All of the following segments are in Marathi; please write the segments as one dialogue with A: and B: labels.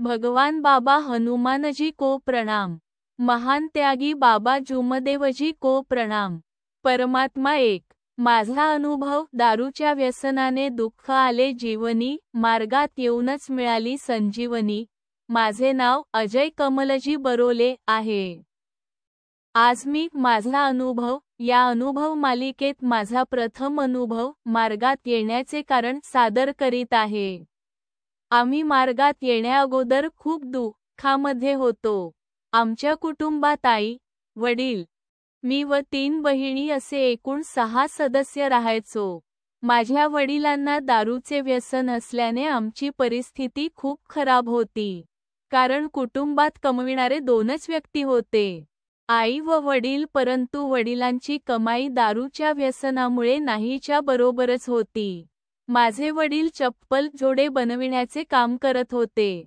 A: भगवान बाबा हनुमानजी को प्रणाम। महान त्यागी बाबा जुमदेवजी को प्रणाम। परमात्मा एक। माझा अनुभव, दारूच्या व्यसनाने दुःख आले जीवनी, मार्गात येऊनच मिळाली संजीवनी। माझे नाव अजय कमलजी बरोले आहे। आज मी माझा अनुभव या अनुभव मालिकेत माझा प्रथम अनुभव मार्गात येण्याचे कारण सादर करीत आहे। आम्ही मार्गात येण्याअगोदर खूप दुःखामध्ये होतो। आमच्या कुटुंबात आई, वडील, मी व 3 बहिणी असे एकूण 6 सदस्य राहायचो। माझ्या वडिलांना दारूचे व्यसन असल्याने आमची परिस्थिती खूप खराब होती। कारण कुटुंबात कमविणारे 2च व्यक्ती होते, आई व वडील, परंतु वडिलांची कमाई दारूच्या व्यसनामुळे नाहीच्या बरोबरच होती। माझे वडील चप्पल जोडे बनविण्याचे काम करत होते।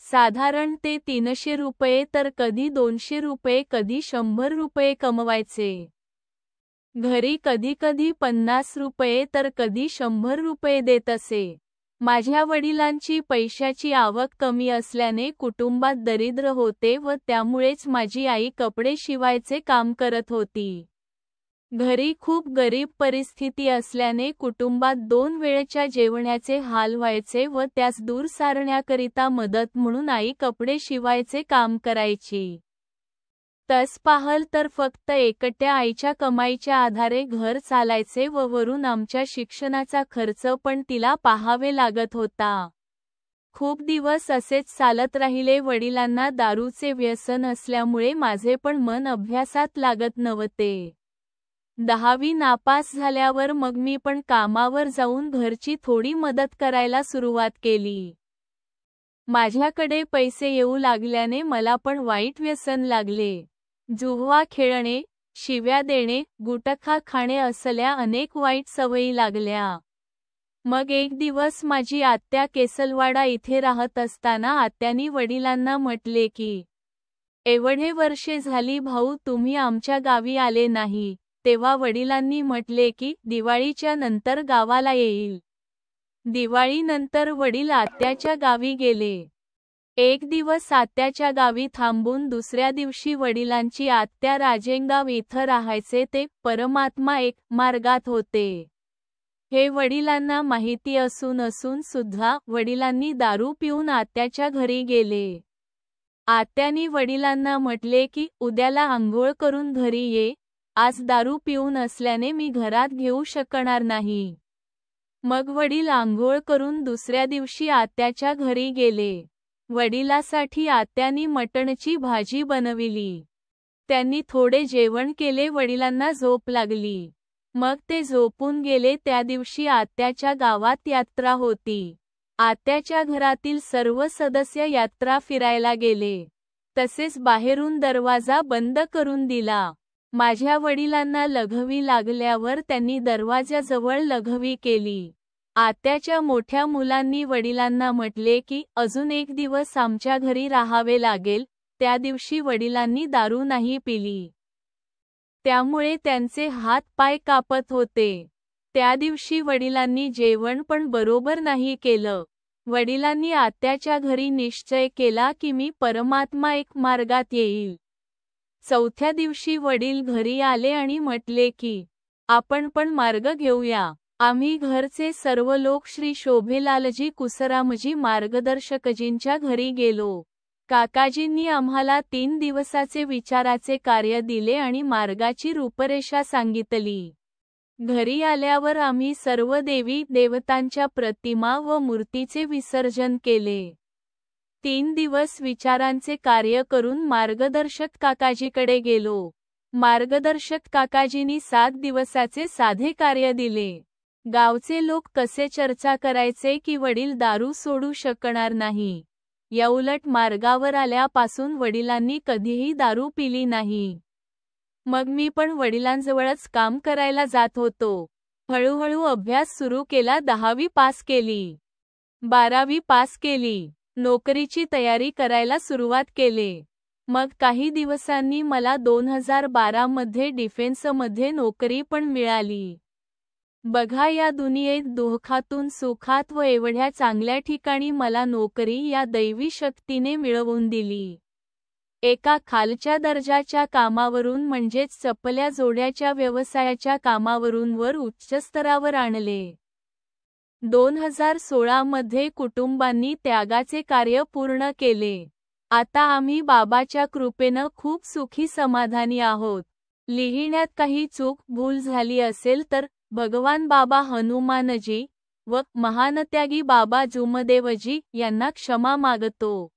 A: साधारण ते 300 रुपये तर कधी 200 रुपये, कधी 100 रुपये कमवायचे। घरी कधी 50 रुपये तर कधी 100 रुपये देत असे। माझ्या वडिलांची पैशाची आवक कमी असल्याने कुटुंबात दरिद्र होते व त्यामुळेच माझी आई कपडे शिवायचे काम करत होती। घरी खूप गरीब परिस्थिती असल्याने कुटुंबात 2 वेळच्या जेवणाचे हाल व्हायचे व त्यास दूर सारण्याकरिता मदत म्हणून आई कपडे शिवायचे काम करायची। तस पाहल तर फक्त एकट्या आईच्या कमाईच्या आधारे घर चालायचे व वरून आमच्या शिक्षणाचा खर्च पण तिला पाहावे लागत होता। खूप दिवस असेच चालत राहिले। वडिलांना दारूचे व्यसन असल्यामुळे माझे पण मन अभ्यासात लागत नव्हते। 10वी नापास झाल्यावर मग मी पण कामावर जाऊन घरची थोडी मदत करायला सुरुवात केली। माझ्याकडे पैसे येऊ लागल्याने मला पण वाईट व्यसन लागले। जुहवा खेळणे, शिव्या देणे, गुटखा खाणे असल्या अनेक वाईट सवयी लागल्या। मग एक दिवस माझी आत्या केसलवाडा इथे राहत असताना आत्यानी वडिलांना म्हटले की, एवढे वर्षे झाली भाऊ तुम्ही आमच्या गावी आले नाही। तेव्हा वडिलांनी म्हटले की दिवाळीच्या नंतर गावाला येईल। दिवाळीनंतर वडील आत्याच्या गावी गेले। एक दिवस आत्याच्या गावी थांबून दुसऱ्या दिवशी वडिलांची आत्या राजेंगाव इथं राहायचे ते परमात्मा एक मार्गात होते। हे वडिलांना माहिती असून सुद्धा वडिलांनी दारू पिऊन आत्याच्या घरी गेले। आत्यानी वडिलांना म्हटले की उद्याला आंघोळ करून घरी ये, आज दारू पिऊन असल्याने मी घरात घेऊ शकणार नाही। मग वडील आंघोळ करून दुसऱ्या दिवशी आत्याच्या घरी गेले। वडिलासाठी आत्यानी मटणची भाजी बनविली। त्यांनी थोडे जेवण केले। वडिलांना झोप लागली। मग ते झोपून गेले। त्या दिवशी आत्याच्या गावात यात्रा होती। आत्याच्या घरातील सर्व सदस्य यात्रा फिरायला गेले। तसेच बाहेरून दरवाजा बंद करून दिला। माझ्या वडिलांना लघवी लागल्यावर त्यांनी दरवाजाजवळ लघवी केली। आत्याच्या मोठ्या मुलांनी वडिलांना म्हटले की अजून एक दिवस आमच्या घरी राहावे लागेल। त्या दिवशी वडिलांनी दारू नाही पिली, त्यामुळे त्यांचे हात पाय कापत होते। त्या दिवशी वडिलांनी जेवण पण बरोबर नाही केलं। वडिलांनी आत्याच्या घरी निश्चय केला की मी परमात्मा एक मार्गात येईल। चौथ्या दिवशी वडील घरी आले आणि म्हटले की आपण पण मार्ग घेऊया। आम्ही घरचे सर्व लोक श्री शोभेलालजी कुसरामजी मार्गदर्शकजींच्या घरी गेलो। काकाजींनी आम्हाला 3 दिवसाचे विचाराचे कार्य दिले आणि मार्गाची रूपरेषा सांगितली। घरी आल्यावर आम्ही सर्व देवी देवतांच्या प्रतिमा व मूर्तीचे विसर्जन केले। 3 दिवस विचारांचे कार्य करून मार्गदर्शक काकाजीकडे गेलो। मार्गदर्शक काकाजींनी 7 दिवसाचे साधे कार्य दिले। गावचे लोक कसे चर्चा करायचे की वडील दारू सोडू शकणार नाही। याउलट मार्गावर आल्यापासून वडिलांनी कधीही दारू पिली नाही। मग मी पण वडिलांजवळच काम करायला जात होतो। हळूहळू अभ्यास सुरू केला। 10वी पास केली, 12वी पास केली, नोकरीची तयारी करायला सुरुवात केले। मग काही दिवसांनी मला 2012 मध्ये डिफेन्समध्ये नोकरी पण मिळाली। बघा या दुनियेत दुःखातून सुखात व एवढ्या चांगल्या ठिकाणी मला नोकरी या दैवी शक्तीने मिळवून दिली. एका खालच्या दर्जाच्या कामावरून म्हणजेच चपल्या जोड्याच्या व्यवसायाच्या कामावरून वर उच्च स्तरावर आणले. 2016 मध्ये कुटुंबांनी त्यागाचे कार्य पूर्ण केले. आता आम्ही बाबाच्या कृपेनं खूप सुखी समाधानी आहोत. लिहिण्यात काही चूक भूल झाली असेल तर भगवान बाबा हनुमानजी व महानत्यागी बाबा जुमदेवजी यांना क्षमा मागतो.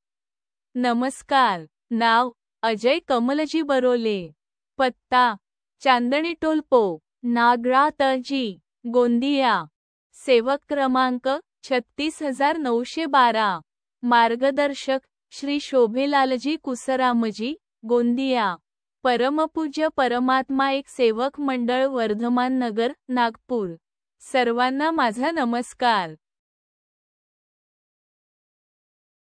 A: नमस्कार. नाव अजय कमलजी बरोले. पत्ता चांदणी टोल नागरा तजी, गोंदिया. सेवक क्रमांक 36912. मार्गदर्शक श्री शोभेलालजी कुसरामजी, गोंदिया. परमपूज्य परमात्मा एक सेवक मंडळ वर्धमान नगर, नागपूर. सर्वांना माझा नमस्कार.